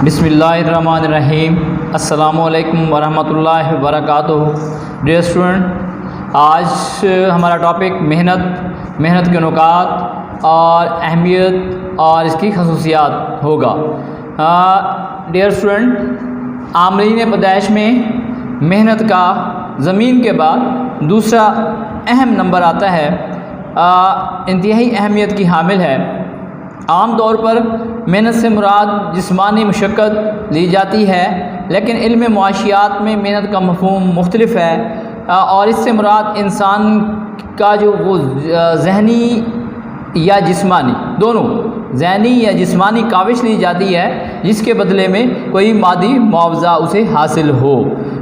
بسم اللہ الرحمن الرحیم۔ السلام علیکم ورحمۃ اللہ وبرکاتہ۔ ڈیئر اسٹوڈنٹ، آج ہمارا ٹاپک محنت کے نکات اور اہمیت اور اس کی خصوصیات ہوگا۔ ڈیئر اسٹوڈنٹ، عاملین پیدائش میں محنت کا زمین کے بعد دوسرا اہم نمبر آتا ہے، انتہائی اہمیت کی حامل ہے۔ عام طور پر محنت سے مراد جسمانی مشقت لی جاتی ہے، لیکن علم معاشیات میں محنت کا مفہوم مختلف ہے، اور اس سے مراد انسان کا جو وہ ذہنی یا جسمانی دونوں ذہنی یا جسمانی کاوش لی جاتی ہے، جس کے بدلے میں کوئی مادی معاوضہ اسے حاصل ہو۔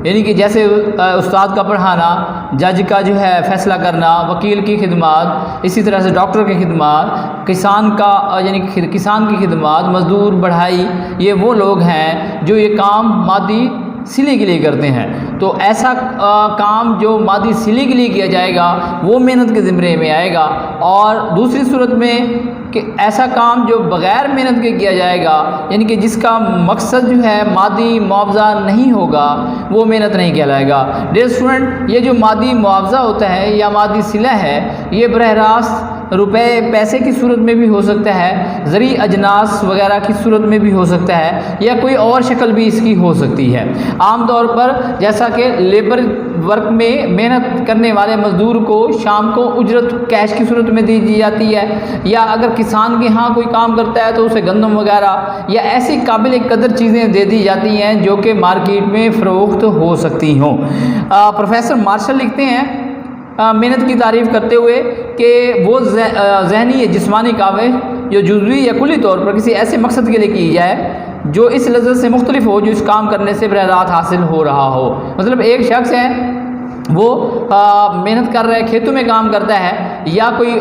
یعنی کہ جیسے استاد کا پڑھانا، جج کا جو ہے فیصلہ کرنا، وکیل کی خدمات، اسی طرح سے ڈاکٹر کی خدمات، کسان کی خدمات، مزدور بڑھائی، یہ وہ لوگ ہیں جو یہ کام مادی صلے کے لیے کرتے ہیں۔ تو ایسا کام جو مادی صلے کے لیے کیا جائے گا وہ محنت کے زمرے میں آئے گا، اور دوسری صورت میں کہ ایسا کام جو بغیر محنت کے کیا جائے گا، یعنی کہ جس کا مقصد جو ہے مادی معاوضہ نہیں ہوگا، وہ محنت نہیں کہلائے گا۔ ڈیئر اسٹوڈنٹ، یہ جو مادی معاوضہ ہوتا ہے یا مادی صلہ ہے، یہ براہ راست روپے پیسے کی صورت میں بھی ہو سکتا ہے، زرعی اجناس وغیرہ کی صورت میں بھی ہو سکتا ہے، یا کوئی اور شکل بھی اس کی ہو سکتی ہے۔ عام طور پر جیسا کہ لیبر ورک میں محنت کرنے والے مزدور کو شام کو اجرت کیش کی صورت میں دی جاتی ہے، یا اگر کسان کے ہاں کوئی کام کرتا ہے تو اسے گندم وغیرہ یا ایسی قابل قدر چیزیں دے دی جاتی ہیں جو کہ مارکیٹ میں فروخت ہو سکتی ہوں۔ پروفیسر مارشل لکھتے ہیں محنت کی تعریف کرتے ہوئے کہ وہ ذہنی یا جسمانی کاوش جو جزوی یا کلی طور پر کسی ایسے مقصد کے لیے کی جائے جو اس لذت سے مختلف ہو جو اس کام کرنے سے براہ راست حاصل ہو رہا ہو۔ مطلب ایک شخص ہے، وہ محنت کر رہا ہے، کھیتوں میں کام کرتا ہے، یا کوئی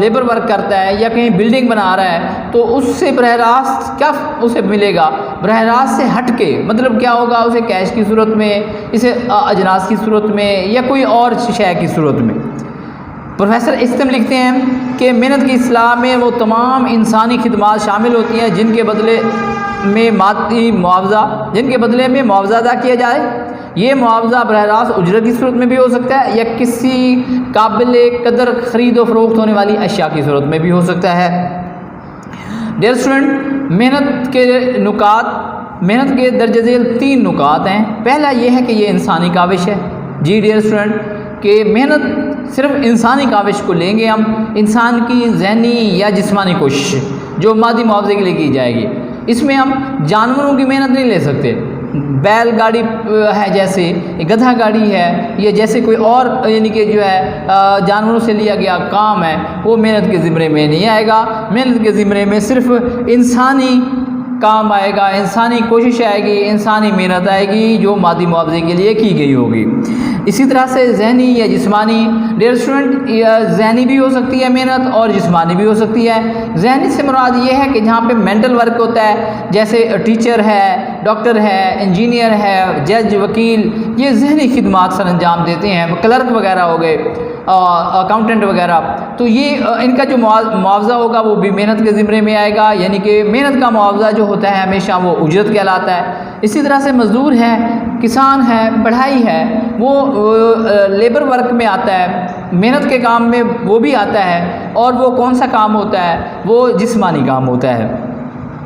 لیبر ورک کرتا ہے، یا کہیں بلڈنگ بنا رہا ہے، تو اس سے براہ راست کیا اسے ملے گا؟ براہ راست سے ہٹ کے مطلب کیا ہوگا؟ اسے کیش کی صورت میں، اسے اجناس کی صورت میں، یا کوئی اور شے کی صورت میں۔ پروفیسر استم لکھتے ہیں کہ محنت کی اصطلاح میں وہ تمام انسانی خدمات شامل ہوتی ہیں جن کے بدلے میں معاوضہ ادا کیا جائے۔ یہ معاوضہ براہ راست اجرت کی صورت میں بھی ہو سکتا ہے، یا کسی قابل قدر خرید و فروخت ہونے والی اشیاء کی صورت میں بھی ہو سکتا ہے۔ ڈیئر اسٹوڈنٹ، محنت کے درجہ ذیل 3 نکات ہیں۔ پہلا یہ ہے کہ یہ انسانی کاوش ہے۔ جی ڈیئر اسٹوڈنٹ، کہ محنت صرف انسانی کاوش کو لیں گے ہم، انسان کی ذہنی یا جسمانی کوشش جو مادی معاوضے کے لیے کی جائے گی۔ اس میں ہم جانوروں کی محنت نہیں لے سکتے۔ بیل گاڑی ہے، جیسے گدھا گاڑی ہے، یا جیسے کوئی اور یعنی کہ جو ہے جانوروں سے لیا گیا کام ہے، وہ محنت کے زمرے میں نہیں آئے گا۔ محنت کے زمرے میں صرف انسانی کام آئے گا، انسانی کوشش آئے گی، انسانی محنت آئے گی جو مادی معاوضے کے لیے کی گئی ہوگی۔ اسی طرح سے ذہنی یا جسمانی، ڈیئر اسٹوڈنٹ، ذہنی بھی ہو سکتی ہے محنت اور جسمانی بھی ہو سکتی ہے۔ ذہنی سے مراد یہ ہے کہ جہاں پہ مینٹل ورک ہوتا ہے، جیسے ٹیچر ہے، ڈاکٹر ہے، انجینئر ہے، جج، وکیل، یہ ذہنی خدمات سر انجام دیتے ہیں، کلرک وغیرہ ہو گئے، اکاؤنٹنٹ وغیرہ، تو یہ ان کا جو معاوضہ ہوگا وہ بھی محنت کے زمرے میں آئے گا، یعنی کہ محنت کا معاوضہ جو ہوتا ہے ہمیشہ وہ اجرت کہلاتا ہے۔ اسی طرح سے مزدور ہے، کسان ہے، بڑھائی ہے، وہ لیبر ورک میں آتا ہے، محنت کے کام میں وہ بھی آتا ہے، اور وہ کون سا کام ہوتا ہے؟ وہ جسمانی کام ہوتا ہے۔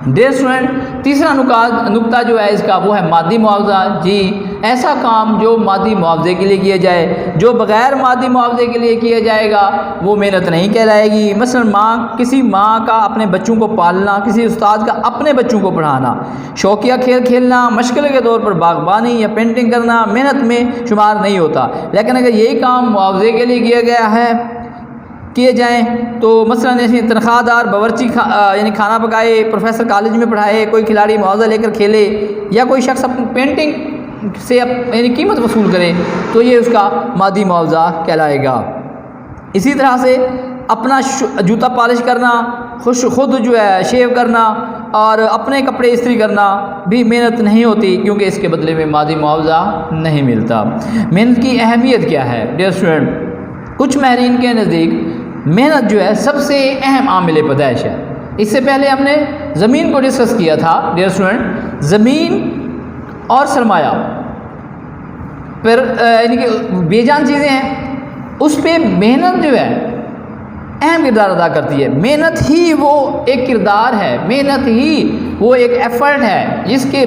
ڈیئر اسٹوڈنٹ، تیسرا نقطہ جو ہے اس کا وہ ہے مادی معاوضہ۔ جی، ایسا کام جو مادی معاوضے کے لیے کیا جائے، جو بغیر مادی معاوضے کے لیے کیا جائے گا وہ محنت نہیں کہلائے گی۔ مثلا کسی ماں کا اپنے بچوں کو پالنا، کسی استاد کا اپنے بچوں کو پڑھانا، شوقیہ کھیل کھیلنا، مشغلے کے طور پر باغبانی یا پینٹنگ کرنا محنت میں شمار نہیں ہوتا۔ لیکن اگر یہی کام معاوضے کے لیے کیا گیا ہے، کیے جائیں، تو مثلا جیسے تنخواہ دار باورچی یعنی کھانا پکائے، پروفیسر کالج میں پڑھائے، کوئی کھلاڑی معاوضہ لے کر کھیلے، یا کوئی شخص اپنی پینٹنگ سے یعنی قیمت وصول کرے، تو یہ اس کا مادی معاوضہ کہلائے گا۔ اسی طرح سے اپنا جوتا پالش کرنا، خود جو ہے شیو کرنا، اور اپنے کپڑے استری کرنا بھی محنت نہیں ہوتی، کیونکہ اس کے بدلے میں مادی معاوضہ نہیں ملتا۔ محنت کی اہمیت کیا ہے؟ ڈیئر اسٹوڈنٹ، کچھ ماہرین کے نزدیک محنت جو ہے سب سے اہم عامل پیدائش ہے۔ اس سے پہلے ہم نے زمین کو ڈسکس کیا تھا ڈیئر اسٹوڈنٹ، زمین اور سرمایہ پر یعنی کہ بے جان چیزیں ہیں، اس پہ محنت جو ہے اہم کردار ادا کرتی ہے۔ محنت ہی وہ ایک کردار ہے، محنت ہی وہ ایک ایفرٹ ہے جس کے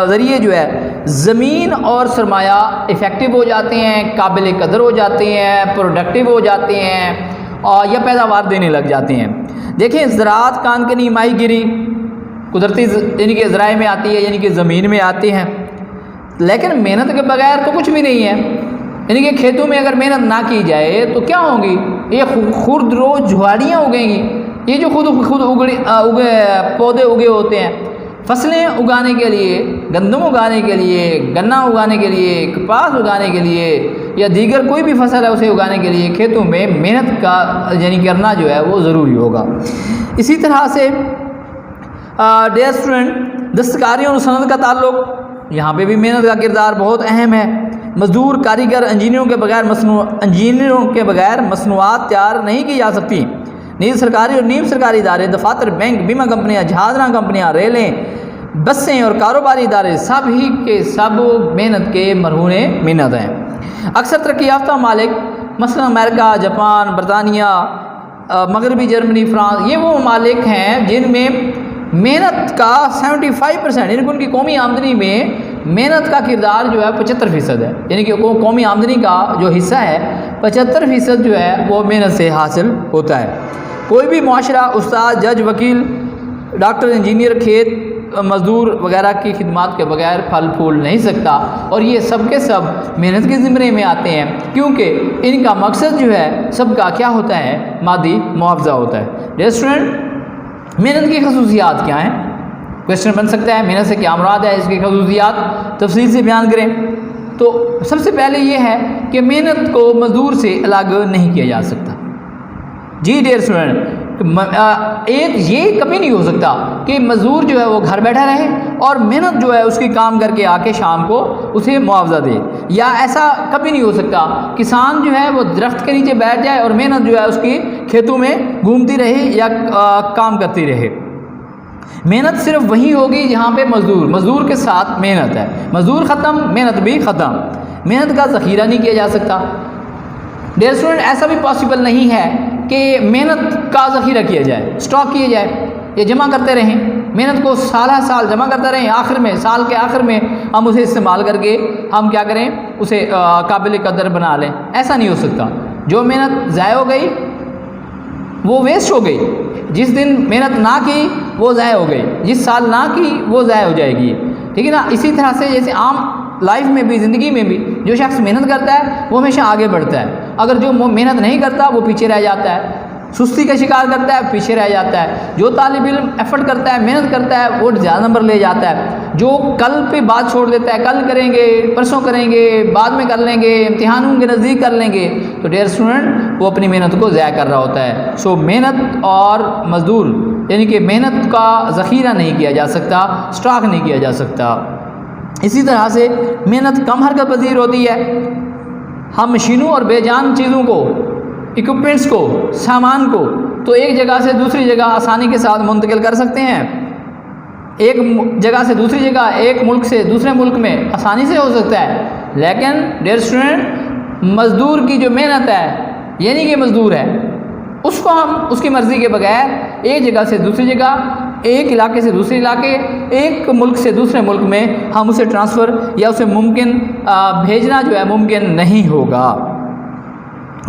ذریعے جو ہے زمین اور سرمایہ افیکٹو ہو جاتے ہیں، قابل قدر ہو جاتے ہیں، پروڈکٹیو ہو جاتے ہیں اور یا پیداوار دینے لگ جاتے ہیں۔ دیکھیں زراعت، کانکنی، ماہی گیری قدرتی یعنی کہ ذرائع میں آتی ہے، یعنی کہ زمین میں آتی ہیں، لیکن محنت کے بغیر تو کچھ بھی نہیں ہے۔ یعنی کہ کھیتوں میں اگر محنت نہ کی جائے تو کیا ہوں گی؟ یہ خرد روز جھاڑیاں اگیں گی، یہ جو خود پودے اگے ہوتے ہیں، فصلیں اگانے کے لیے، گندم اگانے کے لیے، گنا اگانے کے لیے، کپاس اگانے کے لیے یا دیگر کوئی بھی فصل ہے اسے اگانے کے لیے کھیتوں میں محنت کا یعنی کرنا جو ہے وہ ضروری ہوگا۔ اسی طرح سے ڈیئر اسٹوڈنٹ، دستکاریوں اور صنعت کا تعلق، یہاں پہ بھی محنت کا کردار بہت اہم ہے۔ مزدور، کاریگر، انجینئروں کے بغیر مصنوعات تیار نہیں کی جا سکتی۔ نیز سرکاری اور نیم سرکاری ادارے، دفاتر، بینک، بیمہ کمپنیاں، جہاز ران کمپنیاں، ریلیں، بسیں اور کاروباری ادارے سب ہی کے سب محنت کے مرہون محنت ہیں۔ اکثر ترقی یافتہ ممالک مثلا امریکہ، جاپان، برطانیہ، مغربی جرمنی، فرانس، یہ وہ ممالک ہیں جن میں محنت کا 75% یعنی کہ ان کی قومی آمدنی میں محنت کا کردار جو ہے 75% ہے، یعنی کہ قومی آمدنی کا جو حصہ ہے 75% جو ہے وہ محنت سے حاصل ہوتا ہے۔ کوئی بھی معاشرہ استاد، جج، وکیل، ڈاکٹر، انجینئر، کھیت مزدور وغیرہ کی خدمات کے بغیر پھل پھول نہیں سکتا، اور یہ سب کے سب محنت کے زمرے میں آتے ہیں، کیونکہ ان کا مقصد جو ہے سب کا کیا ہوتا ہے؟ مادی معاوضہ ہوتا ہے۔ ڈیئر اسٹوڈنٹ، محنت کی خصوصیات کیا ہیں؟ کویشچن بن سکتا ہے محنت سے کیا مراد ہے، اس کی خصوصیات تفصیل سے بیان کریں۔ تو سب سے پہلے یہ ہے کہ محنت کو مزدور سے الگ نہیں کیا جا سکتا۔ جی ڈیئر اسٹوڈنٹ، ایک یہ کبھی نہیں ہو سکتا کہ مزدور جو ہے وہ گھر بیٹھا رہے اور محنت جو ہے اس کی کام کر کے آ کے شام کو اسے معاوضہ دے، یا ایسا کبھی نہیں ہو سکتا کسان جو ہے وہ درخت کے نیچے بیٹھ جائے اور محنت جو ہے اس کی کھیتوں میں گھومتی رہے یا کام کرتی رہے۔ محنت صرف وہی ہوگی جہاں پہ مزدور کے ساتھ محنت ہے، مزدور ختم محنت بھی ختم۔ محنت کا ذخیرہ نہیں کیا جا سکتا۔ ڈیئر اسٹوڈنٹ، ایسا بھی پاسبل نہیں ہے کہ محنت کا ذخیرہ کیا جائے، اسٹاک کیا جائے یا جمع کرتے رہیں، محنت کو سالہ سال جمع کرتے رہیں، آخر میں سال کے آخر میں ہم اسے استعمال کر کے ہم کیا کریں؟ اسے قابل قدر بنا لیں۔ ایسا نہیں ہو سکتا۔ جو محنت ضائع ہو گئی وہ ویسٹ ہو گئی، جس دن محنت نہ کی وہ ضائع ہو گئی، جس سال نہ کی وہ ضائع ہو جائے گی، ٹھیک ہے نا۔ اسی طرح سے جیسے عام لائف میں بھی، زندگی میں بھی، جو شخص محنت کرتا ہے وہ ہمیشہ آگے بڑھتا ہے، اگر جو محنت نہیں کرتا وہ پیچھے رہ جاتا ہے، سستی کا شکار کرتا ہے پیچھے رہ جاتا ہے۔ جو طالب علم ایفرٹ کرتا ہے، محنت کرتا ہے، وہ زیادہ نمبر لے جاتا ہے۔ جو کل پہ بات چھوڑ دیتا ہے، کل کریں گے، پرسوں کریں گے، بعد میں کر لیں گے، امتحانوں کے نزدیک کر لیں گے، تو ڈیئر اسٹوڈنٹ وہ اپنی محنت کو ضائع کر رہا ہوتا ہے۔ سو محنت اور مزدور یعنی کہ محنت کا ذخیرہ نہیں کیا جا سکتا، اسٹاک نہیں کیا جا سکتا۔ اسی طرح سے محنت کم حرکت پذیر ہوتی ہے۔ ہم مشینوں اور بے جان چیزوں کو، اکوپمنٹس کو، سامان کو تو ایک جگہ سے دوسری جگہ آسانی کے ساتھ منتقل کر سکتے ہیں، ایک جگہ سے دوسری جگہ، ایک ملک سے دوسرے ملک میں آسانی سے ہو سکتا ہے، لیکن ڈیئر اسٹوڈنٹ مزدور کی جو محنت ہے یعنی کہ مزدور ہے، اس کو ہم اس کی مرضی کے بغیر ایک جگہ سے دوسری جگہ، ایک علاقے سے دوسرے علاقے، ایک ملک سے دوسرے ملک میں ہم اسے ٹرانسفر یا اسے ممکن بھیجنا جو ہے ممکن نہیں ہوگا۔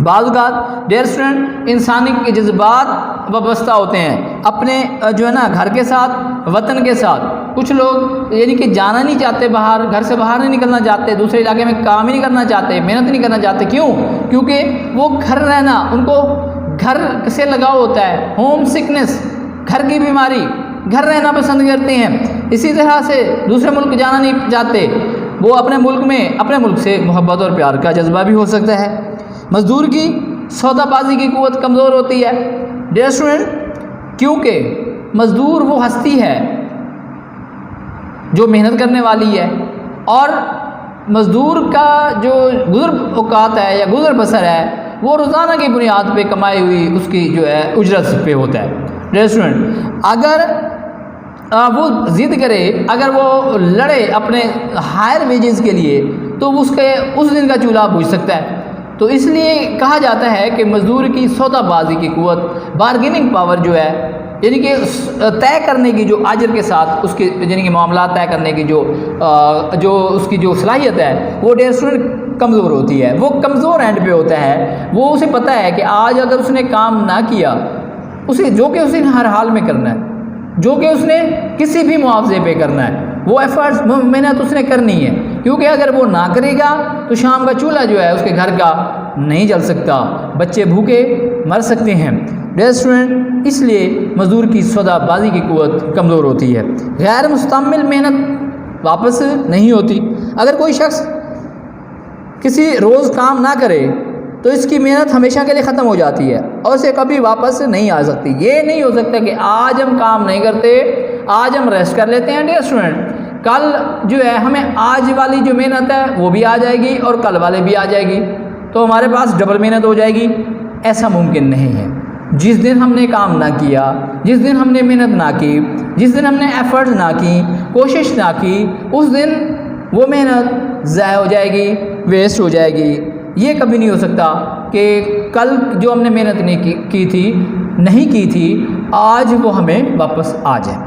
بعض اوقات ڈیئر اسٹوڈنٹ انسانی کے جذبات وابستہ ہوتے ہیں اپنے جو ہے نا گھر کے ساتھ، وطن کے ساتھ۔ کچھ لوگ یعنی کہ جانا نہیں چاہتے باہر، گھر سے باہر نہیں نکلنا چاہتے، دوسرے علاقے میں کام ہی نہیں کرنا چاہتے، محنت نہیں کرنا چاہتے۔ کیوں؟ کیونکہ وہ گھر رہنا، ان کو گھر سے لگاؤ ہوتا ہے، ہوم سکنس، گھر کی بیماری، گھر رہنا پسند کرتے ہیں۔ اسی طرح سے دوسرے ملک جانا نہیں چاہتے، وہ اپنے ملک میں اپنے ملک سے محبت اور پیار کا جذبہ بھی ہو سکتا ہے۔ مزدور کی سودا بازی کی قوت کمزور ہوتی ہے ڈیئر اسٹوڈنٹ، کیونکہ مزدور وہ ہستی ہے جو محنت کرنے والی ہے، اور مزدور کا جو گزر اوقات ہے یا گزر بسر ہے وہ روزانہ کی بنیاد پہ کمائی ہوئی اس کی جو ہے اجرت پہ ہوتا ہے ڈیئر اسٹوڈنٹ۔ اگر وہ ضد کرے، اگر وہ لڑے اپنے ہائر ویجز کے لیے، تو اس دن کا چولہا بوجھ سکتا ہے۔ تو اس لیے کہا جاتا ہے کہ مزدور کی سودا بازی کی قوت، بارگیننگ پاور جو ہے، یعنی کہ طے کرنے کی جو اجر کے ساتھ اس کے یعنی کہ معاملات طے کرنے کی جو اس کی جو صلاحیت ہے، وہ ڈیئر اسٹوڈنٹ کمزور ہوتی ہے، وہ کمزور اینڈ پہ ہوتا ہے۔ وہ اسے پتہ ہے کہ آج اگر اس نے کام نہ کیا، جو کہ اسے ہر حال میں کرنا ہے، جو کہ اس نے کسی بھی معاوضے پہ کرنا ہے، وہ ایفرٹس محنت اس نے کرنی ہے، کیونکہ اگر وہ نہ کرے گا تو شام کا چولہا جو ہے اس کے گھر کا نہیں جل سکتا، بچے بھوکے مر سکتے ہیں۔ ڈیئر اسٹوڈنٹ، اس لیے مزدور کی سودا بازی کی قوت کمزور ہوتی ہے، غیر مستعمل محنت واپس نہیں ہوتی۔ اگر کوئی شخص کسی روز کام نہ کرے تو اس کی محنت ہمیشہ کے لیے ختم ہو جاتی ہے اور اسے کبھی واپس نہیں آ سکتی۔ یہ نہیں ہو سکتا کہ آج ہم کام نہیں کرتے، آج ہم ریسٹ کر لیتے ہیں ڈیئر اسٹوڈنٹ، کل جو ہے ہمیں آج والی جو محنت ہے وہ بھی آ جائے گی اور کل والے بھی آ جائے گی، تو ہمارے پاس ڈبل محنت ہو جائے گی۔ ایسا ممکن نہیں ہے۔ جس دن ہم نے کام نہ کیا، جس دن ہم نے محنت نہ کی، جس دن ہم نے ایفرٹ نہ کی، کوشش نہ کی، اس دن وہ محنت ضائع ہو جائے گی، ویسٹ ہو جائے گی۔ یہ کبھی نہیں ہو سکتا کہ کل جو ہم نے محنت نہیں کی تھی آج وہ ہمیں واپس آ جائے۔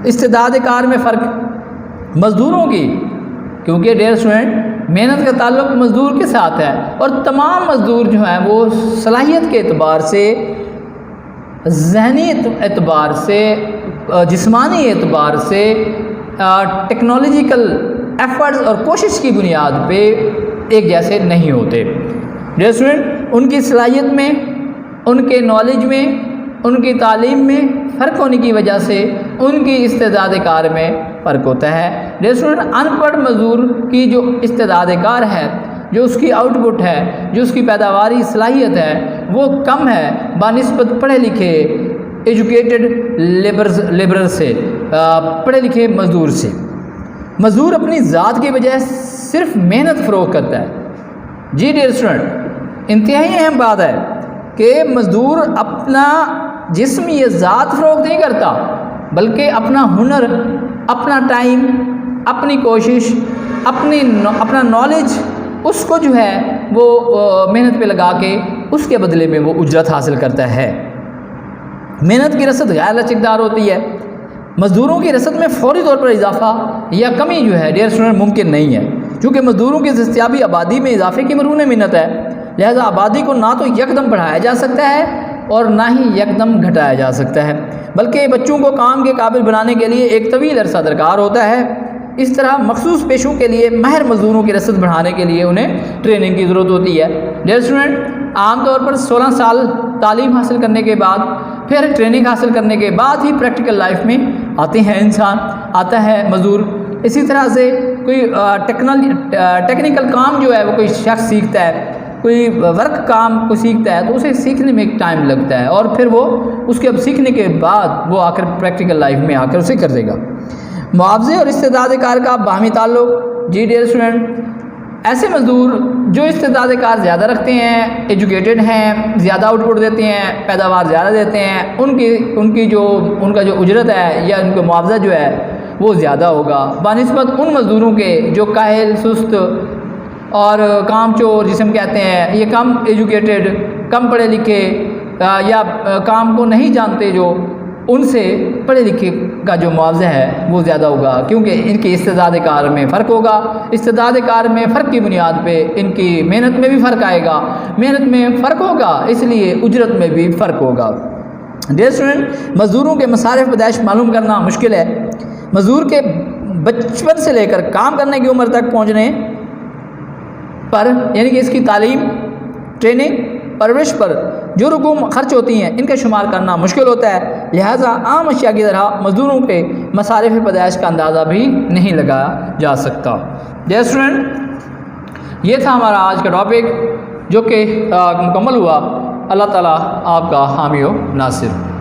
استعداد کار میں فرق مزدوروں کی، کیونکہ ڈیئر اسٹوڈنٹ محنت کا تعلق مزدور کے ساتھ ہے، اور تمام مزدور جو ہیں وہ صلاحیت کے اعتبار سے، ذہنی اعتبار سے، جسمانی اعتبار سے، ٹیکنالوجیکل ایفرٹس اور کوشش کی بنیاد پہ ایک جیسے نہیں ہوتے۔ ڈیئر اسٹوڈنٹ، ان کی صلاحیت میں، ان کے نالج میں، ان کی تعلیم میں فرق ہونے کی وجہ سے ان کی استعداد کار میں فرق ہوتا ہے۔ ڈیئر اسٹوڈنٹ، ان پڑھ مزدور کی جو استعداد کار ہے، جو اس کی آؤٹ پٹ ہے، جو اس کی پیداواری صلاحیت ہے، وہ کم ہے بنسبت پڑھے لکھے ایجوکیٹڈ لیبرر سے، پڑھے لکھے مزدور سے۔ مزدور اپنی ذات کے بجائے صرف محنت فروغ کرتا ہے۔ جی ڈیئر اسٹوڈنٹ، انتہائی اہم بات ہے کہ مزدور اپنا جسم یا ذات فروغ نہیں کرتا، بلکہ اپنا ہنر، اپنا ٹائم، اپنی کوشش، اپنا نالج، اس کو جو ہے وہ محنت پہ لگا کے اس کے بدلے میں وہ اجرت حاصل کرتا ہے۔ محنت کی رسد غیر لچکدار ہوتی ہے۔ مزدوروں کی رسد میں فوری طور پر اضافہ یا کمی جو ہے ڈیئر اسٹوڈنٹ ممکن نہیں ہے، چونکہ مزدوروں کی دستیابی آبادی میں اضافے کی مرہون منت ہے، لہذا آبادی کو نہ تو یکدم بڑھایا جا سکتا ہے اور نہ ہی یکدم گھٹایا جا سکتا ہے، بلکہ بچوں کو کام کے قابل بنانے کے لیے ایک طویل عرصہ درکار ہوتا ہے۔ اس طرح مخصوص پیشوں کے لیے ماہر مزدوروں کی رسد بڑھانے کے لیے انہیں ٹریننگ کی ضرورت ہوتی ہے۔ ڈیئر اسٹوڈنٹ، عام طور پر 16 سال تعلیم حاصل کرنے کے بعد، پھر ٹریننگ حاصل کرنے کے بعد ہی پریکٹیکل لائف میں آتے ہیں آتا ہے مزدور۔ اسی طرح سے کوئی ٹیکنیکل کام جو ہے وہ کوئی شخص سیکھتا ہے، کوئی ورک کام کو سیکھتا ہے تو اسے سیکھنے میں ایک ٹائم لگتا ہے، اور پھر وہ اس کے اب سیکھنے کے بعد وہ آ کر پریکٹیکل لائف میں آ کر اسے کر دے گا۔ معاوضے اور استعداد کار کا باہمی تعلق۔ جی ڈیئر اسٹوڈنٹ، ایسے مزدور جو استعداد کار زیادہ رکھتے ہیں، ایجوکیٹڈ ہیں، زیادہ آؤٹ پٹ دیتے ہیں، پیداوار زیادہ دیتے ہیں، ان کا جو اجرت ہے یا ان کا معاوضہ جو ہے وہ زیادہ ہوگا بنسبت ان مزدوروں کے جو کاہل، سست اور کام چور جسے ہم کہتے ہیں، یہ کم ایجوکیٹڈ، کم پڑھے لکھے یا کام کو نہیں جانتے، جو ان سے پڑھے لکھے کا جو معاوضہ ہے وہ زیادہ ہوگا، کیونکہ ان کی استعداد کار میں فرق ہوگا۔ استعداد کار میں فرق کی بنیاد پہ ان کی محنت میں بھی فرق آئے گا، محنت میں فرق ہوگا، اس لیے اجرت میں بھی فرق ہوگا۔ ڈیئر اسٹوڈنٹ، مزدوروں کے مصارف پیدائش معلوم کرنا مشکل ہے۔ مزدور کے بچپن سے لے کر کام کرنے کی عمر تک پہنچنے پر، یعنی کہ اس کی تعلیم، ٹریننگ، پرورش پر جو رقوم خرچ ہوتی ہیں ان کا شمار کرنا مشکل ہوتا ہے، لہٰذا عام اشیاء کی طرح مزدوروں کے مصارف پیدائش کا اندازہ بھی نہیں لگایا جا سکتا۔ ڈیئر اسٹوڈنٹ، یہ تھا ہمارا آج کا ٹاپک جو کہ مکمل ہوا۔ اللہ تعالیٰ آپ کا حامی و ناصر۔